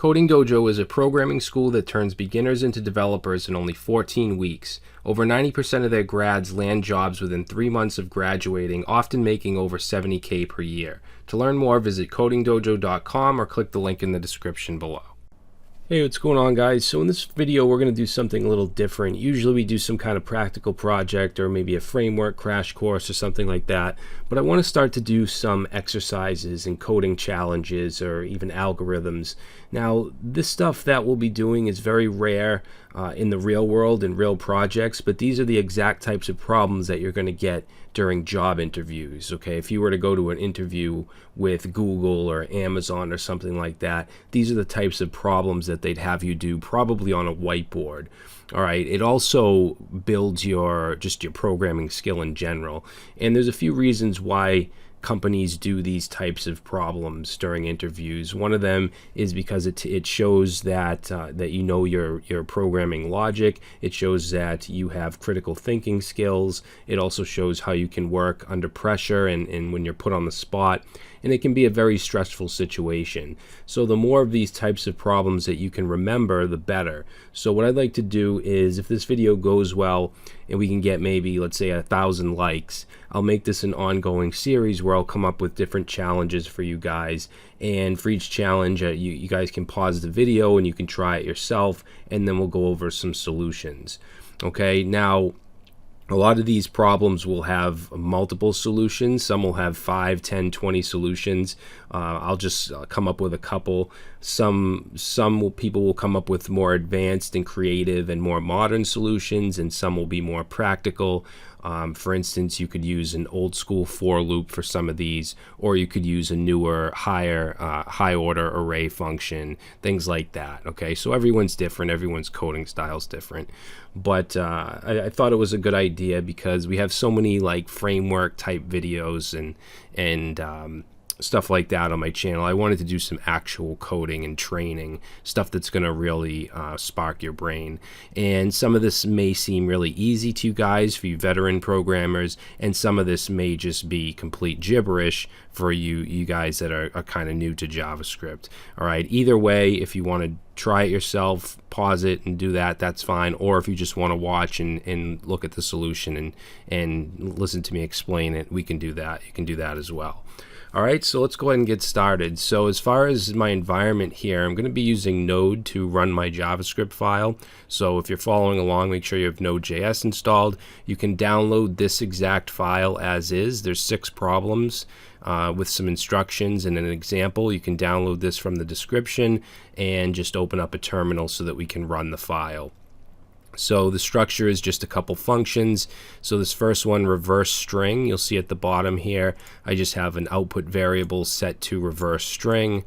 Coding Dojo is a programming school that turns beginners into developers in only 14 weeks. Over 90% of their grads land jobs within 3 months of graduating, often making over $70K per year. To learn more, visit codingdojo.com or click the link in the description below. Hey, what's going on, guys? So in this video, we're going to do something a little different. Usually we do some kind of practical project or maybe a framework crash course or something like that. But I want to start to do some exercises and coding challenges or even algorithms. Now, this stuff that we'll be doing is very rare in the real world and real projects, but these are the exact types of problems that you're going to get during job interviews. Okay, if you were to go to an interview with Google or Amazon or something like that, these are the types of problems that they'd have you do, probably on a whiteboard. All right, it also builds your programming skill in general, and there's a few reasons why companies do these types of problems during interviews. One of them is because it shows that that you know your programming logic. It shows that you have critical thinking skills. It also shows how you can work under pressure and when you're put on the spot. And it can be a very stressful situation. So the more of these types of problems that you can remember, the better. So what I'd like to do is, if this video goes well and we can get maybe, let's say, 1,000 likes, I'll make this an ongoing series where I'll come up with different challenges for you guys. And for each challenge, you guys can pause the video and you can try it yourself, and then we'll go over some solutions. Okay, now, a lot of these problems will have multiple solutions. Some will have 5, 10, 20 solutions. I'll just come up with a couple. Some people will come up with more advanced and creative and more modern solutions, and some will be more practical. For instance, you could use an old school for loop for some of these, or you could use a newer, high order array function, things like that. Okay, so everyone's different, everyone's coding style's different. But I thought it was a good idea because we have so many like framework type videos and stuff like that on my channel. I wanted to do some actual coding and training, stuff that's going to really spark your brain. And some of this may seem really easy to you guys, for you veteran programmers, and some of this may just be complete gibberish for you guys that are kind of new to JavaScript. All right, either way, if you want to try it yourself, pause it and do that, that's fine. Or if you just want to watch and look at the solution and listen to me explain it, we can do that. You can do that as well. All right, so let's go ahead and get started. So as far as my environment here, I'm going to be using Node to run my JavaScript file. So if you're following along, make sure you have Node.js installed. You can download this exact file as is. There's 6 problems with some instructions and an example. You can download this from the description and just open up a terminal so that we can run the file. So the structure is just a couple functions. So this first one, reverse string, you'll see at the bottom here, I just have an output variable set to reverse string.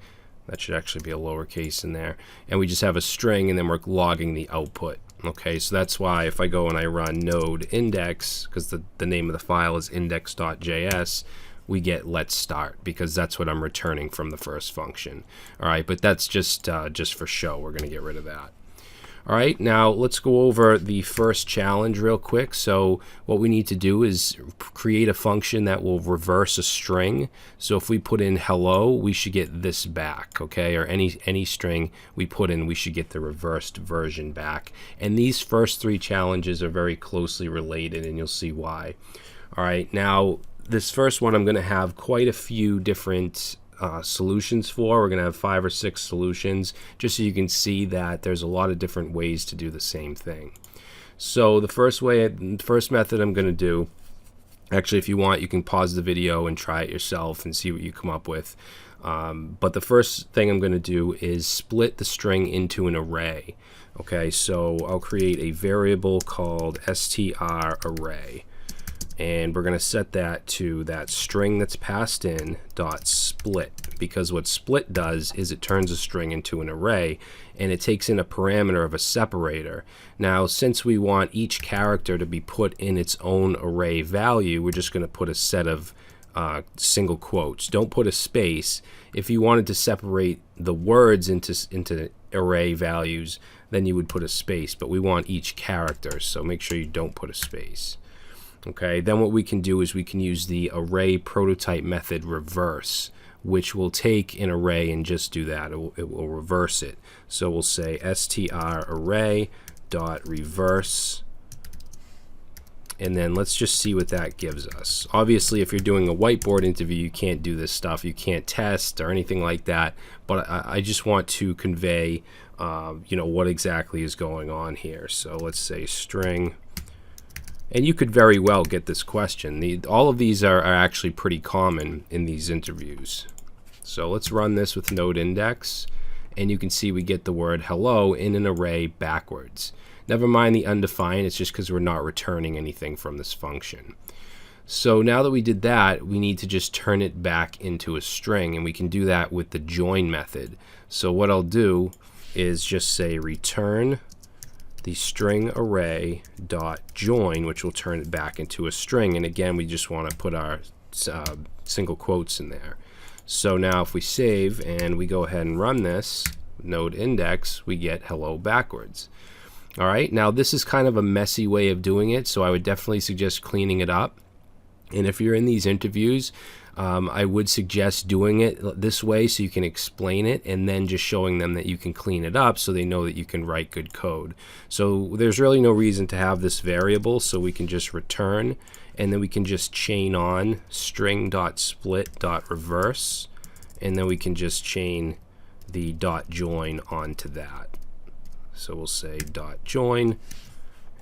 That should actually be a lowercase in there. And we just have a string, and then we're logging the output. Okay, so that's why if I go and I run node index, because the name of the file is index.js, we get let's start, because that's what I'm returning from the first function. All right, but that's just for show. We're going to get rid of that. All right, now let's go over the first challenge real quick. So what we need to do is create a function that will reverse a string. So if we put in hello, we should get this back, okay? Or any string we put in, we should get the reversed version back. And these first 3 challenges are very closely related, and you'll see why. All right, now this first one I'm going to have quite a few different solutions for. We're going to have 5 or 6 solutions, just so you can see that there's a lot of different ways to do the same thing. So the first method I'm going to do, actually, if you want, you can pause the video and try it yourself and see what you come up with. But the first thing I'm going to do is split the string into an array. Okay, so I'll create a variable called strArray. And we're going to set that to that string that's passed in dot split, because what split does is it turns a string into an array, and it takes in a parameter of a separator. Now, since we want each character to be put in its own array value, we're just going to put a set of single quotes. Don't put a space. If you wanted to separate the words into array values, then you would put a space, but we want each character, so make sure you don't put a space. Okay, then what we can do is we can use the array prototype method reverse, which will take an array and just do that. It will reverse it. So we'll say str array dot reverse, and then let's just see what that gives us. Obviously, if you're doing a whiteboard interview, you can't do this stuff. You can't test or anything like that. But I just want to convey, what exactly is going on here. So let's say string. And you could very well get this question. All of these are actually pretty common in these interviews. So let's run this with node index, and you can see we get the word hello in an array backwards. Never mind the undefined, it's just because we're not returning anything from this function. So now that we did that, we need to just turn it back into a string, and we can do that with the join method. So what I'll do is just say return the string array dot join, which will turn it back into a string. And again, we just want to put our single quotes in there. So now if we save and we go ahead and run this node index, we get hello backwards. All right, now this is kind of a messy way of doing it, so I would definitely suggest cleaning it up. And if you're in these interviews, I would suggest doing it this way so you can explain it, and then just showing them that you can clean it up so they know that you can write good code. So there's really no reason to have this variable, so we can just return, and then we can just chain on string.split.reverse, and then we can just chain the dot join onto that. So we'll say dot join,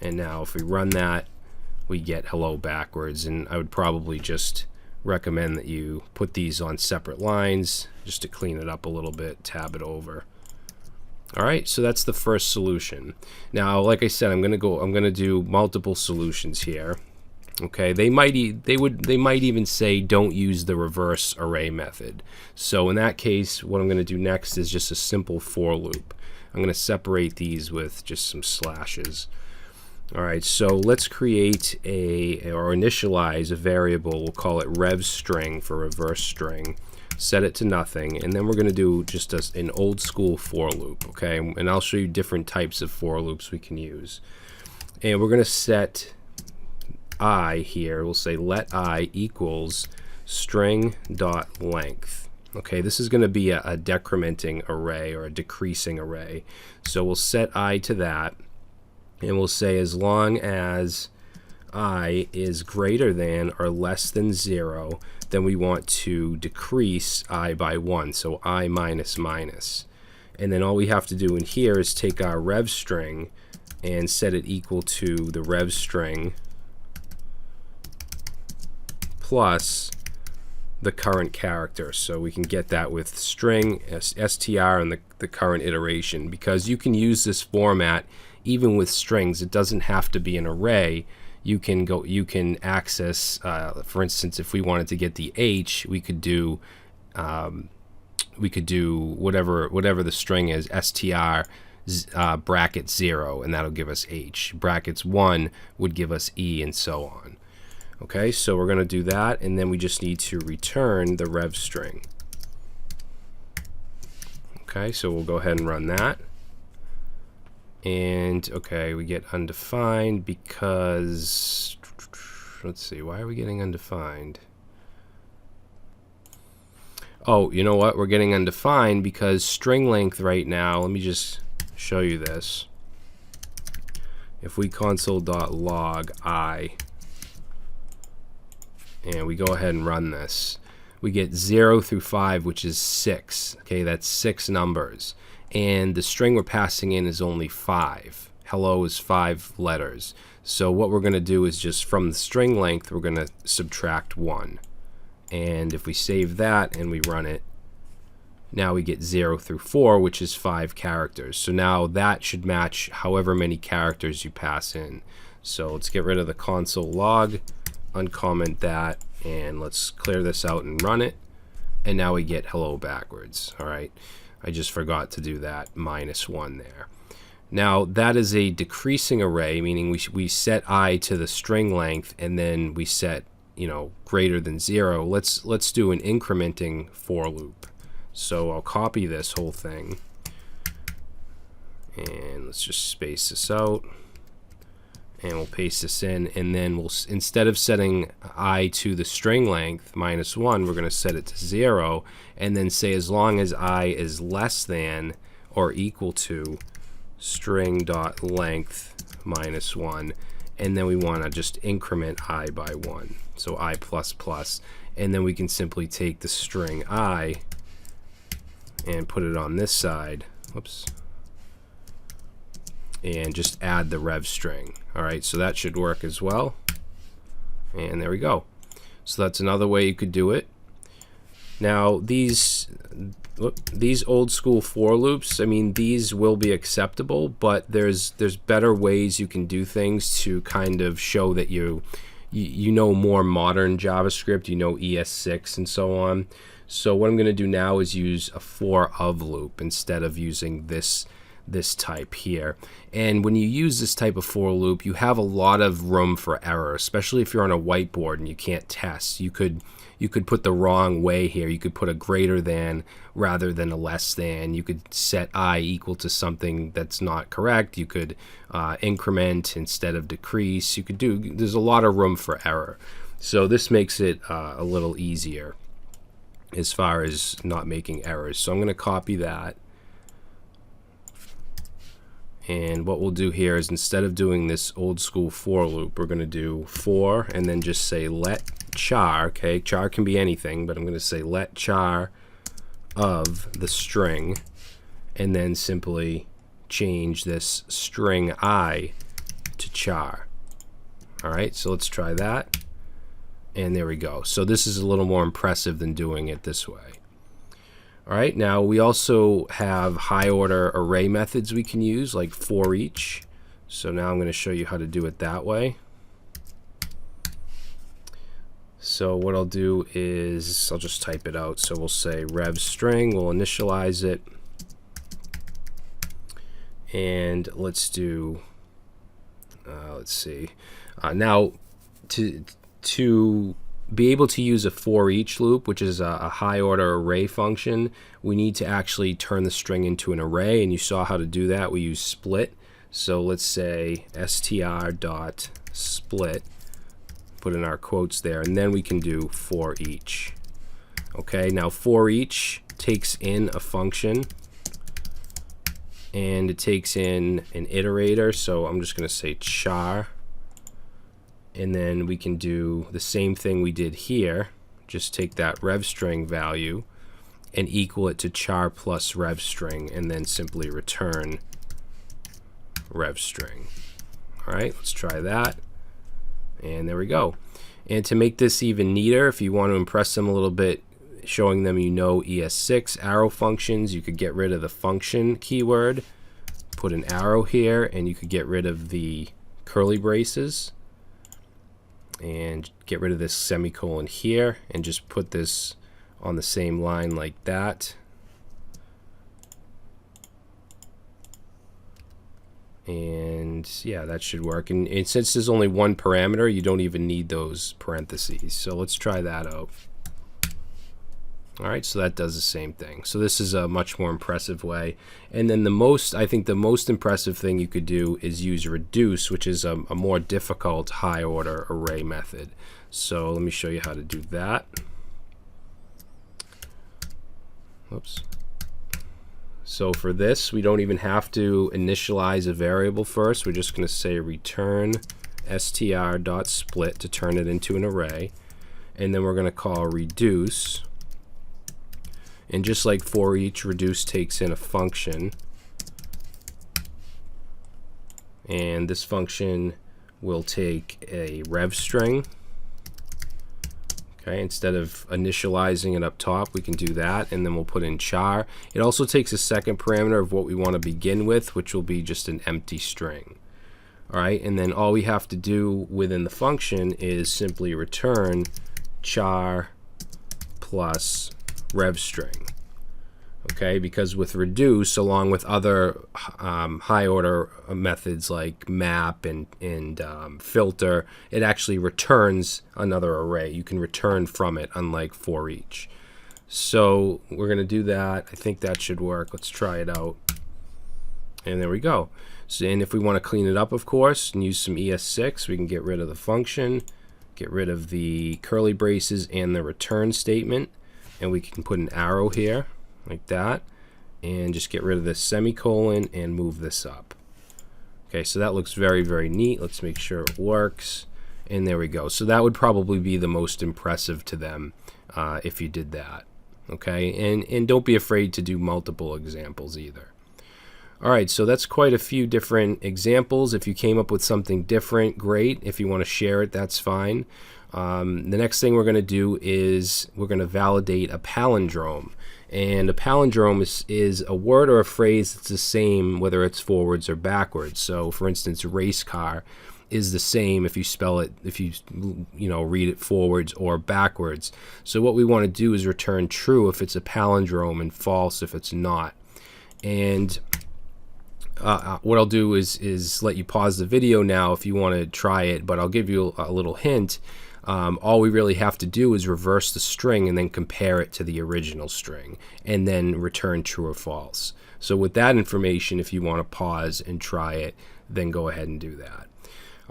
and now if we run that, we get hello backwards. And I would probably just recommend that you put these on separate lines just to clean it up a little bit, tab it over. All right, so that's the first solution. Now, like I said, I'm gonna do multiple solutions here. Okay, they might even say don't use the reverse array method. So in that case, what I'm going to do next is just a simple for loop. I'm going to separate these with just some slashes. All right, so let's create or initialize a variable. We'll call it rev string for reverse string. Set it to nothing, and then we're going to do just an old school for loop. Okay, and I'll show you different types of for loops we can use. And we're going to set I here. We'll say let I equals string dot length. Okay, this is going to be a decrementing array or a decreasing array. So we'll set I to that, and we'll say as long as I is greater than or less than 0, then we want to decrease I by 1, so I minus minus. And then all we have to do in here is take our rev string and set it equal to the rev string plus the current character. So we can get that with string str and the current iteration, because you can use this format even with strings. It doesn't have to be an array. You can access, for instance, if we wanted to get the h, we could do whatever the string is, str bracket 0, and that'll give us h. Brackets 1 would give us e, and so on. Okay, so we're going to do that, and then we just need to return the rev string. Okay, so we'll go ahead and run that. And okay, we get undefined because, let's see, why are we getting undefined? Oh, you know what? We're getting undefined because string length right now, let me just show you this. If we console.log I, and we go ahead and run this, we get 0 through 5, which is 6. Okay, that's 6 numbers. And the string we're passing in is only 5. Hello is 5 letters. So what we're going to do is just from the string length, we're going to subtract 1. And if we save that and we run it, now we get 0 through 4, which is 5 characters. So now that should match however many characters you pass in. So let's get rid of the console log, uncomment that, and let's clear this out and run it. And now we get hello backwards. All right, I just forgot to do that -1 there. Now that is a decreasing array, meaning we set I to the string length, and then we set, greater than 0. Let's do an incrementing for loop. So I'll copy this whole thing, and let's just space this out. and we'll paste this in, and then we'll, instead of setting I to the string length -1, we're going to set it to 0, and then say as long as I is less than or equal to string.length -1, and then we want to just increment I by 1, so I++, and then we can simply take the string I and put it on this side, whoops, and just add the rev string. Alright, so that should work as well. And there we go. So that's another way you could do it. Now these old school for loops, I mean, these will be acceptable, but there's better ways you can do things to kind of show that you know more modern JavaScript, you know ES6 and so on. So what I'm going to do now is use a for of loop instead of using this type here. And when you use this type of for loop, you have a lot of room for error, especially if you're on a whiteboard and you can't test. You could put the wrong way here. You could put a greater than rather than a less than. You could set I equal to something that's not correct. You could increment instead of decrease. You could there's a lot of room for error. So this makes it a little easier as far as not making errors. So I'm going to copy that. And what we'll do here is, instead of doing this old school for loop, we're going to do for and then just say let char. Okay, char can be anything, but I'm going to say let char of the string, and then simply change this string I to char. Alright, so let's try that. And there we go. So this is a little more impressive than doing it this way. Alright, now we also have high order array methods we can use, like for each. So now I'm going to show you how to do it that way. So what I'll do is I'll just type it out. So we'll say rev string, we'll initialize it, and let's do let's see, now to be able to use a for each loop, which is a high order array function, we need to actually turn the string into an array, and you saw how to do that. We use split. So let's say str.split, put in our quotes there, and then we can do for each. Okay, now for each takes in a function, and it takes in an iterator, so I'm just going to say char. And then we can do the same thing we did here, just take that rev string value and equal it to char plus rev string, and then simply return rev string. Alright, let's try that. And there we go. And to make this even neater, if you want to impress them a little bit, showing them you know ES6 arrow functions, you could get rid of the function keyword, put an arrow here, and you could get rid of the curly braces, and get rid of this semicolon here, and just put this on the same line like that. And yeah, that should work. And since there's only one parameter, you don't even need those parentheses. So let's try that out. Alright, so that does the same thing. So this is a much more impressive way. And then I think the most impressive thing you could do is use reduce, which is a more difficult high order array method. So let me show you how to do that. Whoops. So for this, we don't even have to initialize a variable first. We're just going to say return str.split to turn it into an array. And then we're going to call reduce. And just like for each, reduce takes in a function, and this function will take a rev string. Okay, instead of initializing it up top, we can do that, and then we'll put in char. It also takes a second parameter of what we want to begin with, which will be just an empty string. Alright, and then all we have to do within the function is simply return char plus rev string. Okay, because with reduce, along with other high order methods like map and filter, it actually returns another array. You can return from it, unlike for each. So we're going to do that. I think that should work. Let's try it out. And there we go. So, and if we want to clean it up, of course, and use some ES6, we can get rid of the function, get rid of the curly braces and the return statement, and we can put an arrow here like that, and just get rid of this semicolon and move this up. Okay, so that looks very, very neat. Let's make sure it works. And there we go. So that would probably be the most impressive to them if you did that. Okay, and don't be afraid to do multiple examples either. All right, so that's quite a few different examples. If you came up with something different, great. If you want to share it, that's fine. The next thing we're going to do is we're going to validate a palindrome. And a palindrome is a word or a phrase that's the same whether it's forwards or backwards. So for instance, race car is the same if you spell it, if you read it forwards or backwards. So what we want to do is return true if it's a palindrome and false if it's not. And what I'll do is let you pause the video now if you want to try it, but I'll give you a little hint. All we really have to do is reverse the string and then compare it to the original string and then return true or false. So with that information, if you want to pause and try it, then go ahead and do that.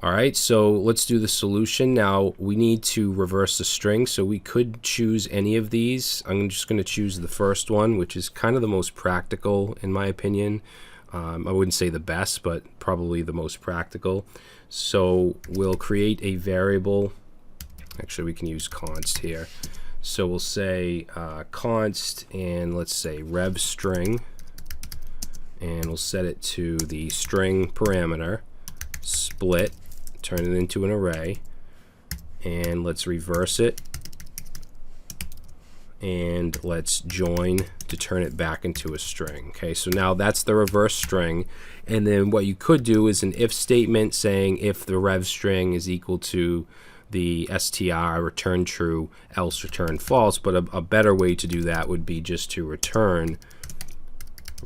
All right, so let's do the solution. Now we need to reverse the string, so we could choose any of these. I'm just going to choose the first one, which is kind of the most practical in my opinion. I wouldn't say the best, but probably the most practical. So we'll create a variable. Actually, we can use const here. So we'll say const, and let's say rev string, and we'll set it to the string parameter, split, turn it into an array, and let's reverse it, and let's join to turn it back into a string. Okay, so now that's the reverse string. And then what you could do is an if statement saying if the rev string is equal to the str, return true, else return false. But a better way to do that would be just to return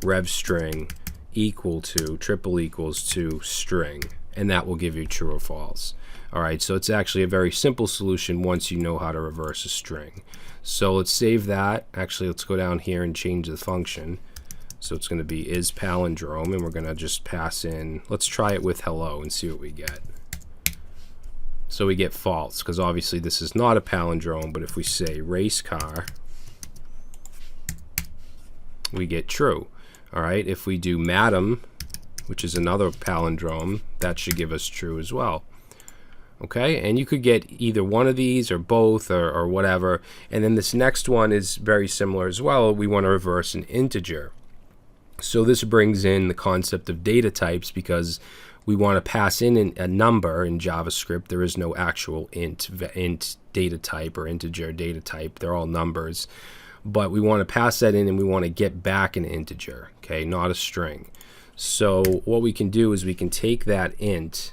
rev string equal to triple equals to string, and that will give you true or false. All right, so it's actually a very simple solution once you know how to reverse a string. So let's save that. Actually, let's go down here and change the function. So it's going to be is palindrome, and we're going to just pass in, let's try it with hello and see what we get. So we get false, because obviously this is not a palindrome, but if we say race car, we get true. All right, if we do madam, which is another palindrome, that should give us true as well. Okay, and you could get either one of these or both or whatever. And then this next one is very similar as well. We want to reverse an integer. So this brings in the concept of data types, because we want to pass in a number in JavaScript. There is no actual int data type or integer data type. They're all numbers. But we want to pass that in and we want to get back an integer, okay, not a string. So what we can do is we can take that int.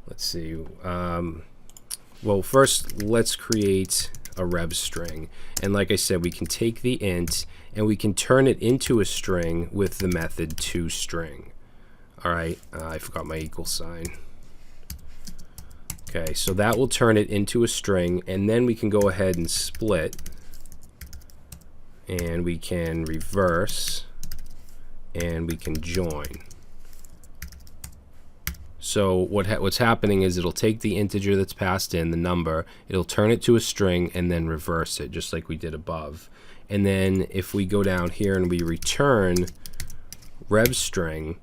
Let's see. Well, first let's create a rev string. And like I said, we can take the int and we can turn it into a string with the method toString. All right, I forgot my equal sign. Okay, so that will turn it into a string, and then we can go ahead and split, and we can reverse, and we can join. So what's happening is it'll take the integer that's passed in, the number, it'll turn it to a string and then reverse it, just like we did above. And then if we go down here and we return rev string,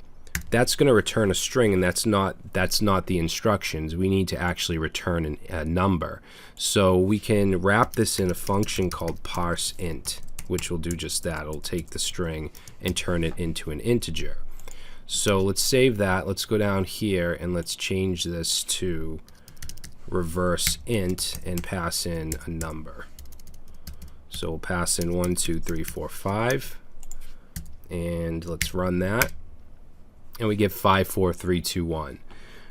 that's going to return a string, and that's not the instructions. We need to actually return a number. So we can wrap this in a function called Parse Int, which will do just that. It'll take the string and turn it into an integer. So let's save that. Let's go down here and let's change this to reverse int and pass in a number. So we'll pass in 1, 2, 3, 4, 5, and let's run that. And we get 5, 4, 3, 2, 1.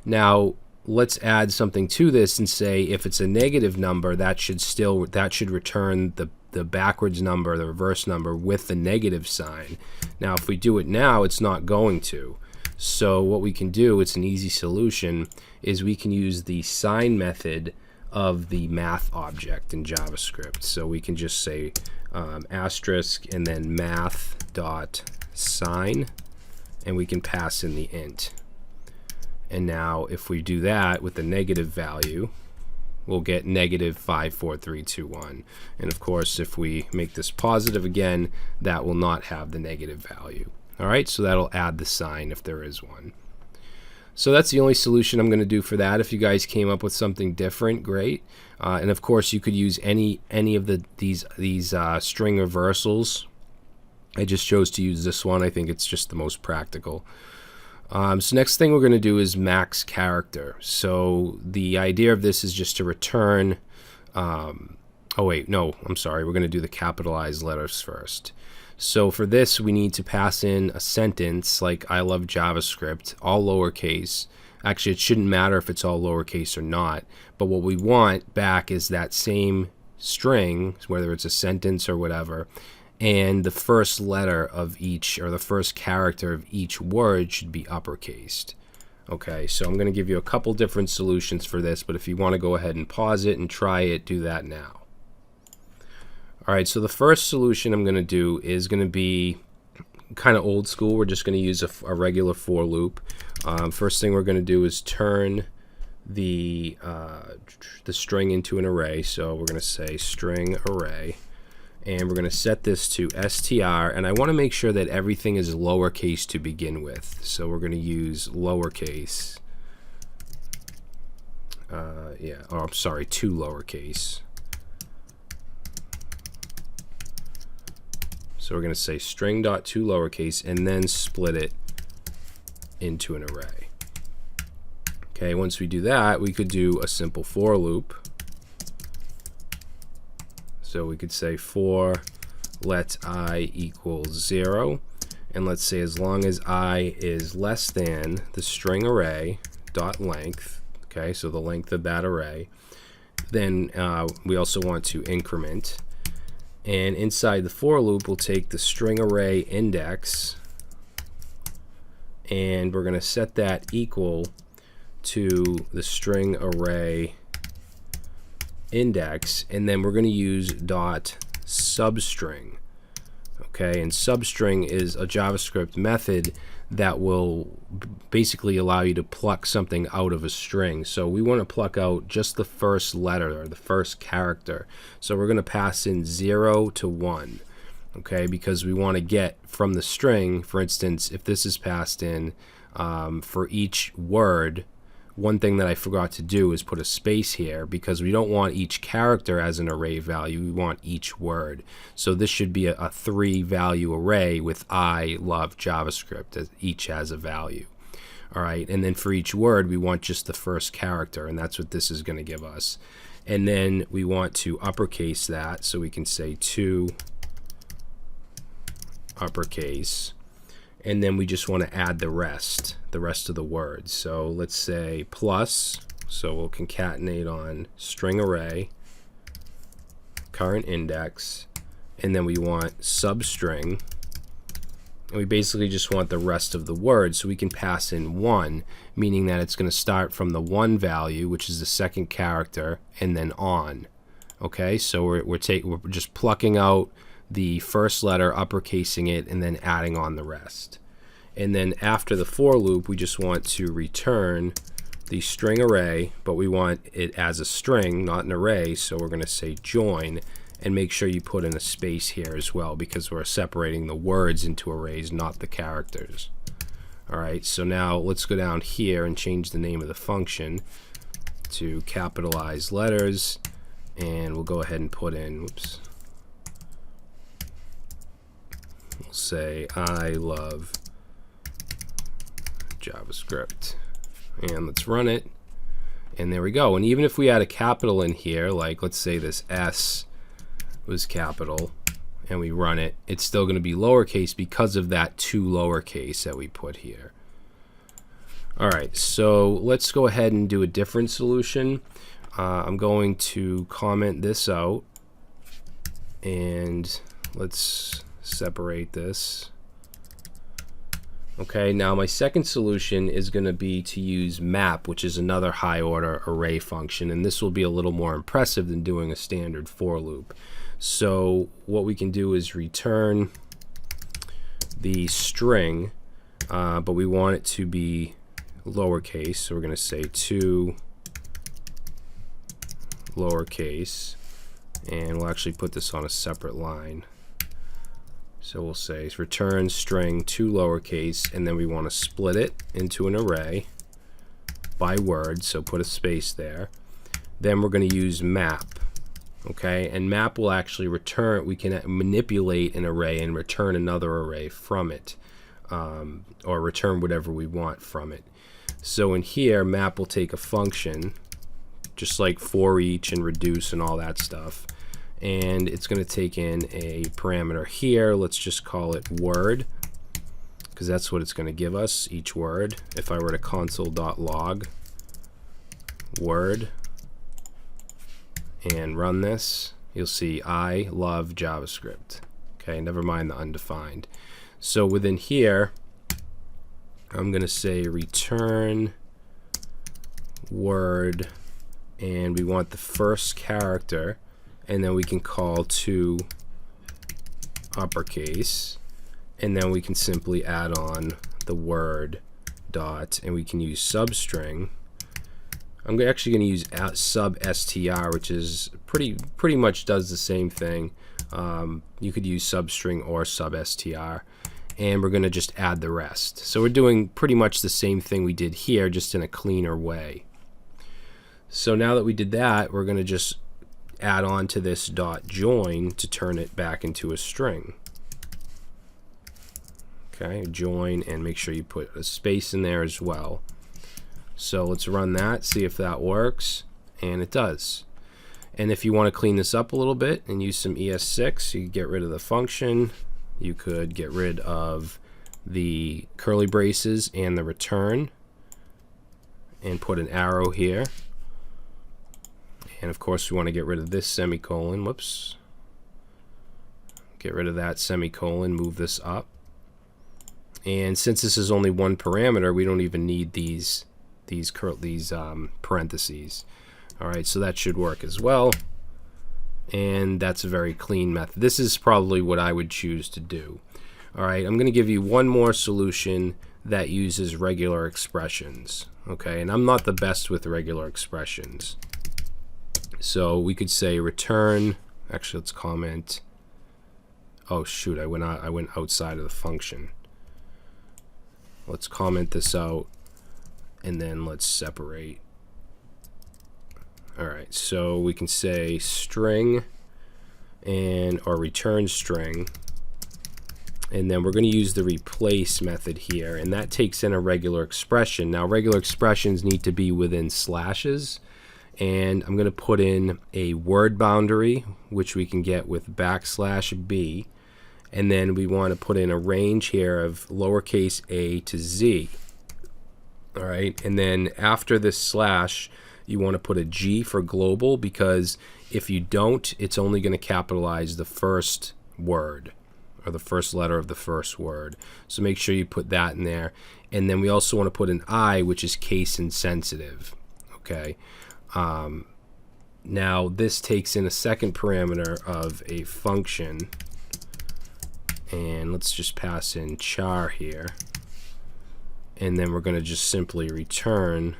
Now let's add something to this and say if it's a negative number, that should return the backwards number, the reverse number, with the negative sign. Now if we do it now, it's not going to. So what we can do, it's an easy solution, is we can use the sign method of the math object in JavaScript. So we can just say asterisk and then math dot sign, and we can pass in the int. And now if we do that with the negative value, we'll get negative 54321. And of course, if we make this positive again, that will not have the negative value. All right, so that'll add the sign if there is one. So that's the only solution I'm going to do for that. If you guys came up with something different, great. And of course, you could use any of these string reversals. I just chose to use this one. I think it's just the most practical. So next thing we're going to do is max character. So the idea of this is just to return. Oh wait, no, I'm sorry. We're going to do the capitalized letters first. So for this, we need to pass in a sentence like "I love JavaScript," all lowercase. Actually, it shouldn't matter if it's all lowercase or not. But what we want back is that same string, whether it's a sentence or whatever. And the first letter of each, or the first character of each word, should be uppercased. Okay, so I'm going to give you a couple different solutions for this, but if you want to go ahead and pause it and try it, do that now. All right, so the first solution I'm going to do is going to be kind of old school. We're just going to use a regular for loop. First thing we're going to do is turn the string into an array. So we're going to say string array. And we're going to set this to str, and I want to make sure that everything is lowercase to begin with. So we're going to use lowercase. I'm sorry, two lowercase. So we're going to say string.toLowercase and then split it into an array. Okay, once we do that, we could do a simple for loop. So we could say for let I equals 0, and let's say as long as I is less than the string array dot length, okay, so the length of that array, then we also want to increment. And inside the for loop, we'll take the string array index, and we're going to set that equal to the string array index, and then we're going to use dot substring. Okay, and substring is a JavaScript method that will basically allow you to pluck something out of a string. So we want to pluck out just the first letter or the first character. So we're going to pass in 0 to 1. Okay, because we want to get from the string, for instance, if this is passed in for each word. One thing that I forgot to do is put a space here because we don't want each character as an array value. We want each word. So this should be a 3-value array with I love JavaScript, as each has a value. All right, and then for each word, we want just the first character, and that's what this is going to give us. And then we want to uppercase that, so we can say to uppercase. And then we just want to add the rest of the words. So let's say plus, so we'll concatenate on string array, current index, and then we want substring, and we basically just want the rest of the words, so we can pass in 1, meaning that it's going to start from the 1 value, which is the second character, and then on. Okay, so we're just plucking out the first letter, uppercasing it, and then adding on the rest. And then after the for loop, we just want to return the string array, but we want it as a string, not an array, so we're going to say join, and make sure you put in a space here as well, because we're separating the words into arrays, not the characters. All right, so now let's go down here and change the name of the function to capitalized letters, and we'll go ahead and put in, we'll say I love JavaScript, and let's run it, and there we go. And even if we add a capital in here, like let's say this S was capital, and we run it, it's still going to be lowercase because of that 2 lowercase that we put here. All right, so let's go ahead and do a different solution. I'm going to comment this out, and let's separate this. Okay, now my second solution is going to be to use map, which is another high order array function, and this will be a little more impressive than doing a standard for loop. So what we can do is return the string but we want it to be lowercase, so we're going to say 2 lowercase, and we'll actually put this on a separate line. So we'll say return string 2 lowercase, and then we want to split it into an array by word, so put a space there. Then we're going to use map. Okay, and map will actually return, we can manipulate an array and return another array from it, or return whatever we want from it. So in here, map will take a function, just like for each and reduce and all that stuff, and it's going to take in a parameter here. Let's just call it word, because that's what it's going to give us, each word. If I were to console.log word and run this, you'll see I love JavaScript. Okay, never mind the undefined. So within here, I'm going to say return word, and we want the first character, and then we can call to uppercase, and then we can simply add on the word dot, and we can use substring. I'm actually going to use sub-str, which is pretty much does the same thing. You could use substring or sub-str, and we're going to just add the rest. So we're doing pretty much the same thing we did here, just in a cleaner way. So now that we did that, we're going to just add on to this dot join to turn it back into a string. Okay, join, and make sure you put a space in there as well. So let's run that, see if that works, and it does. And if you want to clean this up a little bit and use some ES6, you can get rid of the function, you could get rid of the curly braces and the return, and put an arrow here. And of course we want to get rid of this semicolon, whoops. Get rid of that semicolon, move this up. And since this is only one parameter, we don't even need these parentheses. Alright, so that should work as well, and that's a very clean method. This is probably what I would choose to do. Alright, I'm going to give you one more solution that uses regular expressions. Okay, and I'm not the best with regular expressions, so we could say return, actually let's comment, oh shoot, I went outside of the function. Let's comment this out, and then let's separate. Alright, so we can say string or return string, and then we're going to use the replace method here, and that takes in a regular expression. Now regular expressions need to be within slashes, and I'm going to put in a word boundary, which we can get with \b, and then we want to put in a range here of lowercase a to z. Alright, and then after this slash, you want to put a G for global, because if you don't, it's only going to capitalize the first word, or the first letter of the first word. So make sure you put that in there. And then we also want to put an I, which is case insensitive. Okay. Now this takes in a second parameter of a function, and let's just pass in char here. And then we're going to just simply return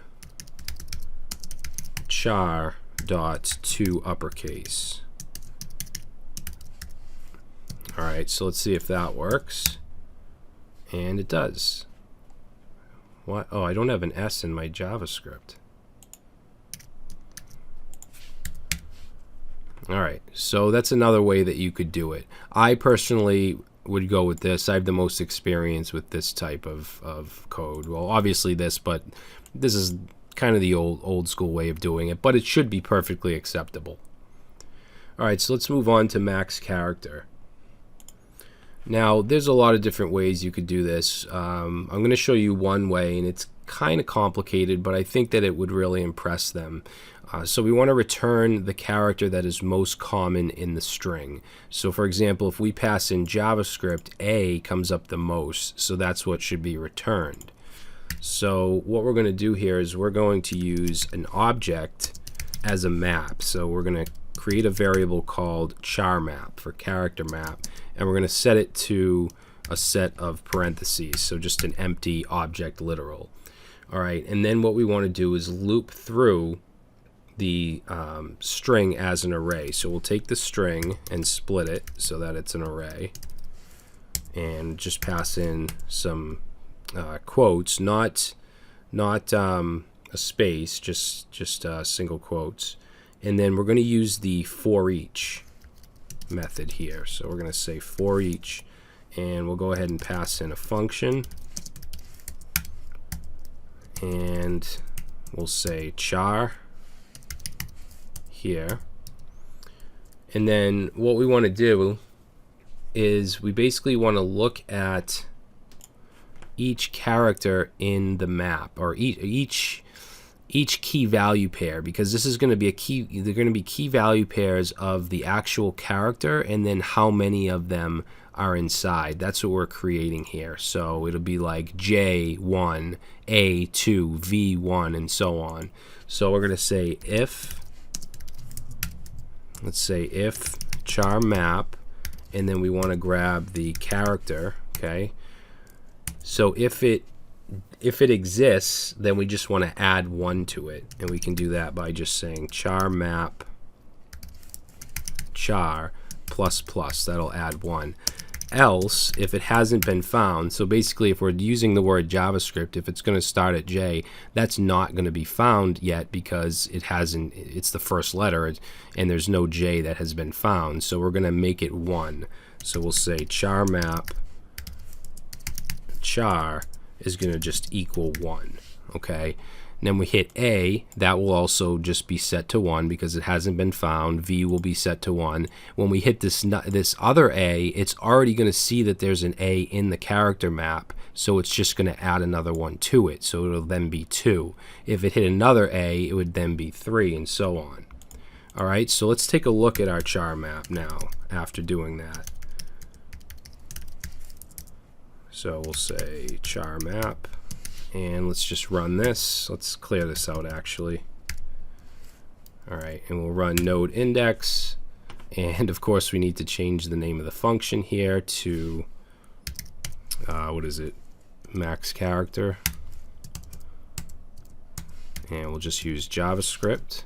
char dot to uppercase. Alright, so let's see if that works. And it does. What? Oh, I don't have an S in my JavaScript. Alright, so that's another way that you could do it. I personally would go with this. I have the most experience with this type of code. Well, obviously this, but this is kind of the old school way of doing it, but it should be perfectly acceptable. Alright, so let's move on to MaxChar. Now, there's a lot of different ways you could do this. I'm going to show you one way, and it's kind of complicated, but I think that it would really impress them. So we want to return the character that is most common in the string. So for example, if we pass in JavaScript, A comes up the most, so that's what should be returned. So what we're going to do here is we're going to use an object as a map. So we're going to create a variable called char map for character map, and we're going to set it to a set of parentheses, so just an empty object literal. All right, and then what we want to do is loop through the string as an array. So we'll take the string and split it so that it's an array, and just pass in some quotes, not a space, just single quotes. And then we're going to use the for each method here. So we're going to say for each, and we'll go ahead and pass in a function, and we'll say char here. And then what we want to do is we basically want to look at each character in the map, or each key value pair, because this is going to be a key. They're going to be key value pairs of the actual character, and then how many of them are inside. That's what we're creating here. So it'll be like J1, A2, V1, and so on. So we're going to say if, let's say if char map, and then we want to grab the character. Okay, so if it exists, then we just want to add 1 to it, and we can do that by just saying char map char plus plus. That'll add 1. Else, if it hasn't been found, so basically if we're using the word JavaScript, if it's going to start at J, that's not going to be found yet because it hasn't. It's the first letter, and there's no J that has been found. So we're going to make it 1. So we'll say char map char is going to just equal 1. Okay, and then we hit A, that will also just be set to 1 because it hasn't been found. V will be set to 1. When we hit this other A, it's already going to see that there's an A in the character map, so it's just going to add another 1 to it, so it'll then be 2. If it hit another A, it would then be 3, and so on. All right, so let's take a look at our char map now after doing that. So we'll say char map, and let's just run this. Let's clear this out actually. All right, and we'll run node index, and of course we need to change the name of the function here to what is it, max character, and we'll just use JavaScript.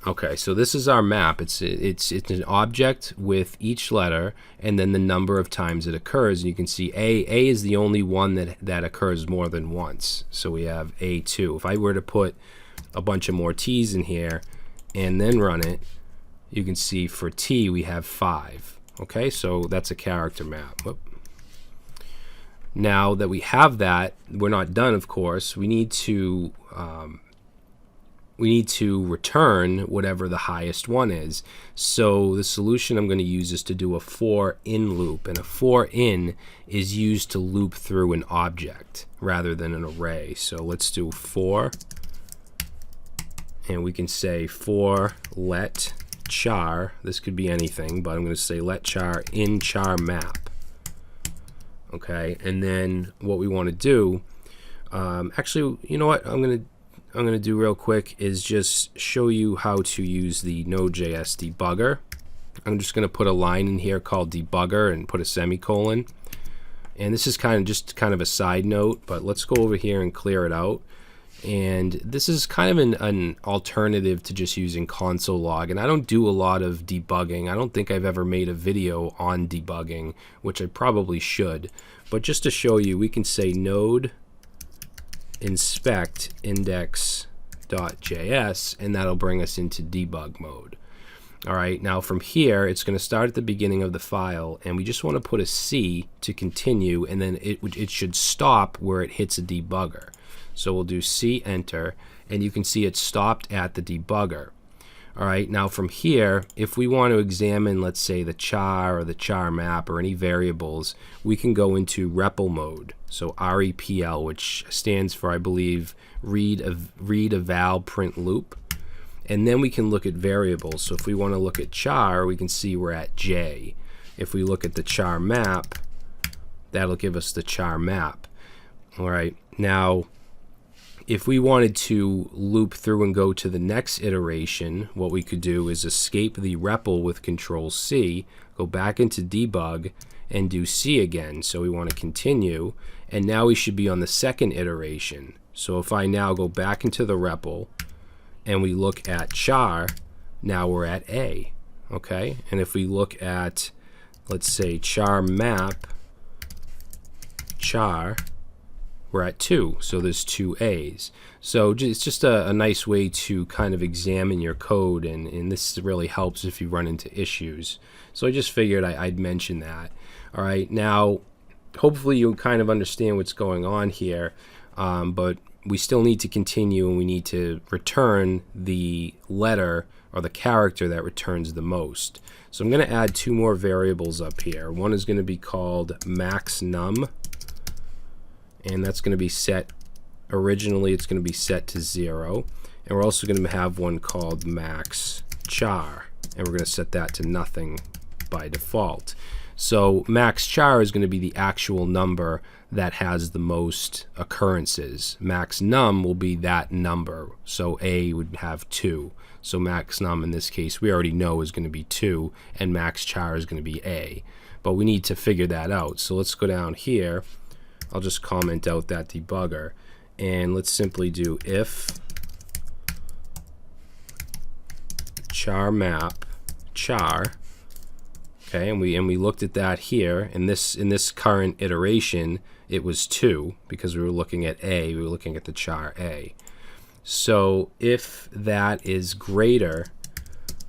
Okay, so this is our map. It's an object with each letter and then the number of times it occurs. And you can see A is the only one that occurs more than once. So we have A2. If I were to put a bunch of more T's in here and then run it, you can see for T we have 5. Okay, so that's a character map. Whoop. Now that we have that, we're not done, of course. We need to return whatever the highest one is. So the solution I'm going to use is to do a for in loop, and a for in is used to loop through an object rather than an array. So let's do for, and we can say for let char, this could be anything, but I'm going to say let char in char map. Okay, and then what we want to do, actually, you know what I'm going to do real quick is just show you how to use the Node.js debugger. I'm just going to put a line in here called debugger and put a semicolon. And this is kind of a side note, but let's go over here and clear it out. And this is kind of an alternative to just using console log. And I don't do a lot of debugging. I don't think I've ever made a video on debugging, which I probably should. But just to show you, we can say node inspect index.js, and that'll bring us into debug mode. All right, now from here it's going to start at the beginning of the file, and we just want to put a C to continue, and then it should stop where it hits a debugger. So we'll do C enter, and you can see it stopped at the debugger. All right, now from here, if we want to examine, let's say, the char or the char map or any variables, we can go into REPL mode. So REPL, which stands for, I believe, read eval print loop. And then we can look at variables. So if we want to look at char, we can see we're at J. If we look at the char map, that'll give us the char map. All right, now If we wanted to loop through and go to the next iteration, what we could do is escape the REPL with Control C, go back into debug, and do C again. So we want to continue, and now we should be on the second iteration. So if I now go back into the REPL and we look at char, now we're at A. Okay, and if we look at, let's say, char map char, we're at 2, so there's 2 A's. So it's just a nice way to kind of examine your code, and this really helps if you run into issues. So I just figured I'd mention that. All right, now hopefully you kind of understand what's going on here, but we still need to continue, and we need to return the letter or the character that returns the most. So I'm going to add 2 more variables up here. One is going to be called maxNum, and that's going to be set, originally it's going to be set to 0. And we're also going to have one called MaxChar, and we're going to set that to nothing by default. So MaxChar is going to be the actual number that has the most occurrences. MaxNum will be that number, so A would have 2. So maxNum in this case we already know is going to be 2, and MaxChar is going to be A. But we need to figure that out. So let's go down here. I'll just comment out that debugger, and let's simply do if char map char. Okay, and we looked at that here. In this current iteration, it was 2 because we were looking at A. We were looking at the char A. So if that is greater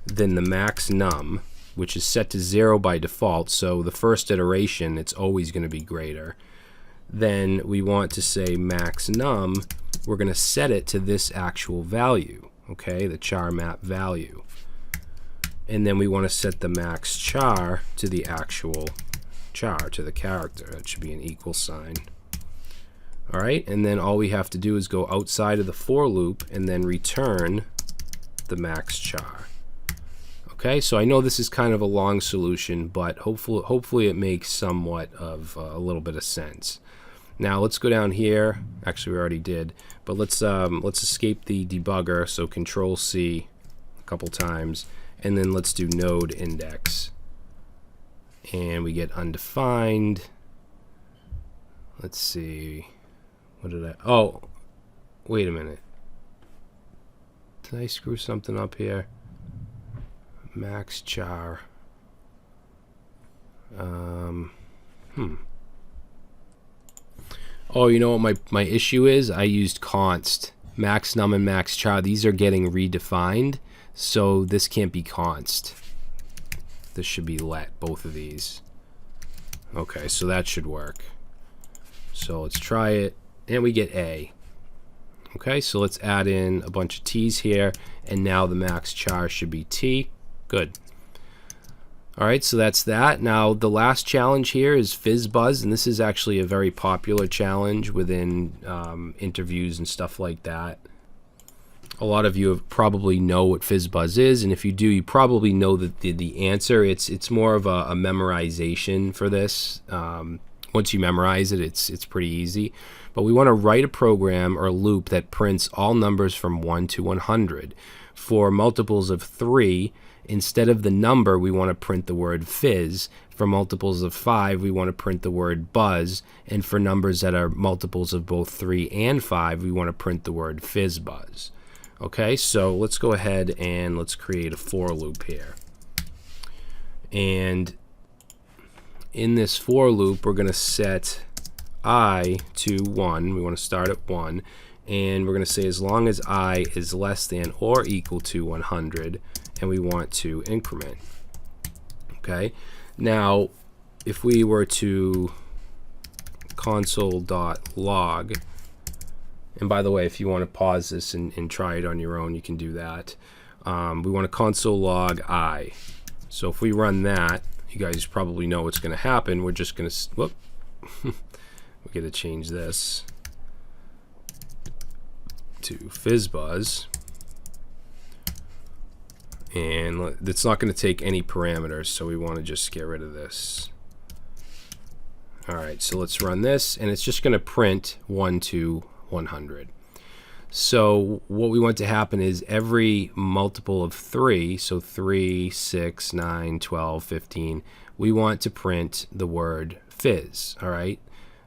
than the maxNum, which is set to 0 by default, so the first iteration it's always going to be greater, then we want to say maxNum, we're going to set it to this actual value, okay, the char map value. And then we want to set the MaxChar to the actual char, to the character. That should be an equal sign. All right, and then all we have to do is go outside of the for loop and then return the MaxChar. Okay, so I know this is kind of a long solution, but hopefully it makes somewhat of a little bit of sense. Now let's go down here. Actually, we already did, but let's escape the debugger. So Control C a couple times, and then let's do node index, and we get undefined. Let's see. What did I? Oh, wait a minute. Did I screw something up here? MaxChar. Oh, you know what my issue is? I used const. MaxNum and MaxChar, these are getting redefined, so this can't be const. This should be let, both of these. Okay, so that should work. So let's try it, and we get A. Okay, so let's add in a bunch of T's here, and now the MaxChar should be T. Good. Alright, so that's that. Now the last challenge here is FizzBuzz, and this is actually a very popular challenge within interviews and stuff like that. A lot of you probably know what FizzBuzz is, and if you do, you probably know the answer. It's more of a memorization for this. Once you memorize it, it's pretty easy. But we want to write a program or a loop that prints all numbers from 1 to 100. For multiples of 3, instead of the number, we want to print the word fizz. For multiples of 5, we want to print the word buzz. And for numbers that are multiples of both 3 and 5, we want to print the word FizzBuzz. Okay, so let's go ahead and let's create a for loop here. And in this for loop, we're going to set I to 1. We want to start at 1. And we're going to say as long as I is less than or equal to 100, and we want to increment. Okay, now if we were to console.log, and by the way, if you want to pause this and try it on your own, you can do that. We want to console log I. So if we run that, you guys probably know what's going to happen. We're just going to, whoop, we're going to change this to FizzBuzz. And it's not going to take any parameters, so we want to just get rid of this. Alright, so let's run this, and it's just going to print 1 to 100. So what we want to happen is every multiple of 3, so 3, 6, 9, 12, 15, we want to print the word fizz, all right?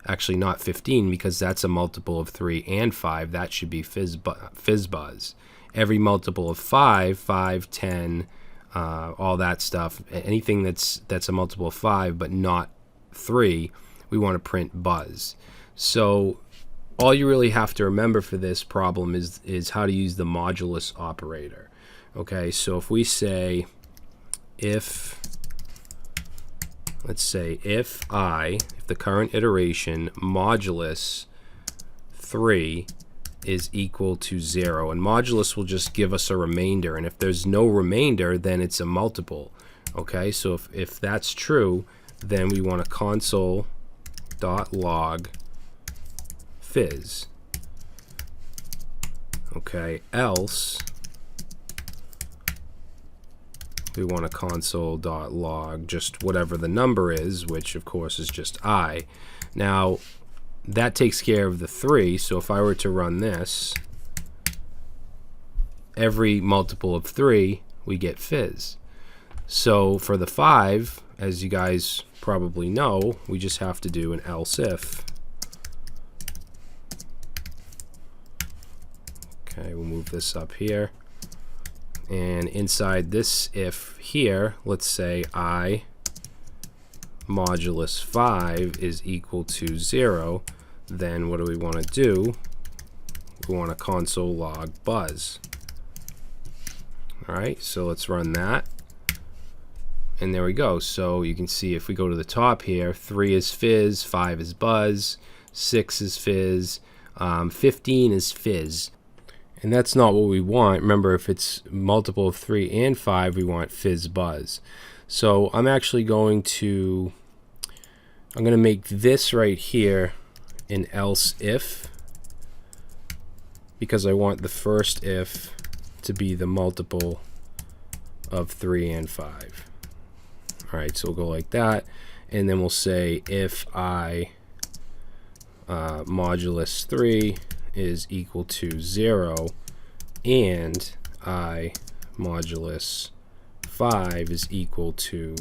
Actually not 15 because that's a multiple of 3 and 5. That should be FizzBuzz. Every multiple of 5, 5, 10, all that stuff, anything that's a multiple of 5 but not 3, we want to print buzz. So all you really have to remember for this problem is how to use the modulus operator. Okay, so if we say let's say if the current iteration modulus 3 is equal to 0, and modulus will just give us a remainder, and if there's no remainder, then it's a multiple. Okay, so if that's true, then we want to console.log fizz. Okay, else we want to console.log just whatever the number is, which of course is just I. Now that takes care of the 3, so if I were to run this, every multiple of 3 we get fizz. So for the 5, as you guys probably know, we just have to do an else if. Okay, we'll move this up here, and inside this if here, let's say I modulus 5 is equal to 0, then what do we want to do? We want to console log buzz. Alright, so let's run that, and there we go. So you can see if we go to the top here, 3 is fizz, 5 is buzz, 6 is fizz, 15 is fizz. And that's not what we want. Remember, if it's multiple of 3 and 5, we want FizzBuzz. So I'm actually going to make this right here an else if, because I want the first if to be the multiple of 3 and 5. All right, so we'll go like that, and then we'll say if I modulus 3 is equal to 0 and I modulus 5 is equal to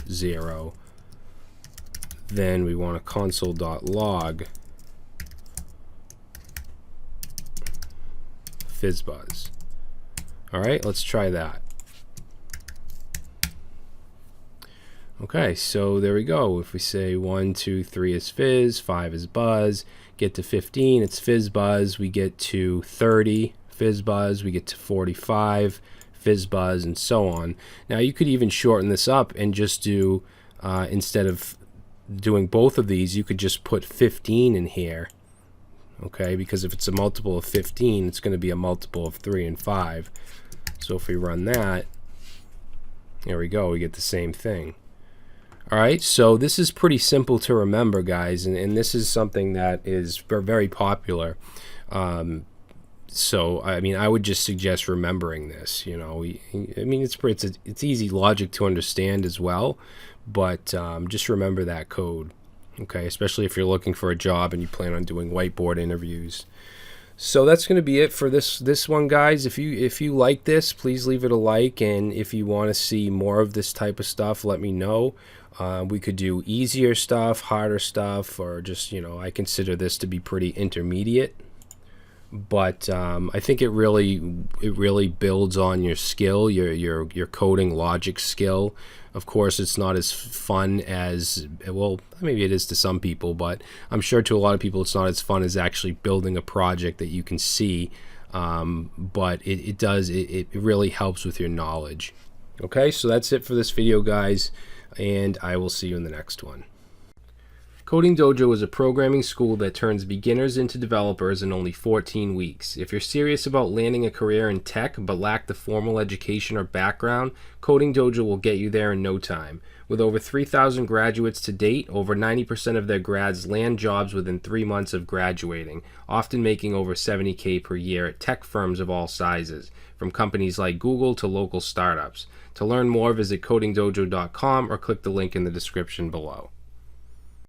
0, then we want to console.log FizzBuzz. All right, let's try that. Okay, so there we go. If we say 1, 2, 3 is fizz, 5 is buzz, get to 15, it's FizzBuzz, we get to 30, FizzBuzz, we get to 45, FizzBuzz, and so on. Now you could even shorten this up and just do, instead of doing both of these, you could just put 15 in here. Okay, because if it's a multiple of 15, it's going to be a multiple of 3 and 5. So if we run that, there we go, we get the same thing. Alright, so this is pretty simple to remember, guys, and this is something that is very popular. So I mean, I would just suggest remembering this. You know, I mean, it's easy logic to understand as well, but just remember that code, okay? Especially if you're looking for a job and you plan on doing whiteboard interviews. So that's going to be it for this one, guys. If you like this, please leave it a like, and if you want to see more of this type of stuff, let me know. We could do easier stuff, harder stuff, or just, you know, I consider this to be pretty intermediate. But I think it really builds on your skill, your coding logic skill. Of course, it's not as fun as, well, maybe it is to some people, but I'm sure to a lot of people it's not as fun as actually building a project that you can see. But it really helps with your knowledge. Okay, so that's it for this video, guys, and I will see you in the next one. Coding Dojo is a programming school that turns beginners into developers in only 14 weeks. If you're serious about landing a career in tech but lack the formal education or background, Coding Dojo will get you there in no time. With over 3,000 graduates to date, over 90% of their grads land jobs within 3 months of graduating, often making over $70K per year at tech firms of all sizes, from companies like Google to local startups. To learn more, visit codingdojo.com or click the link in the description below.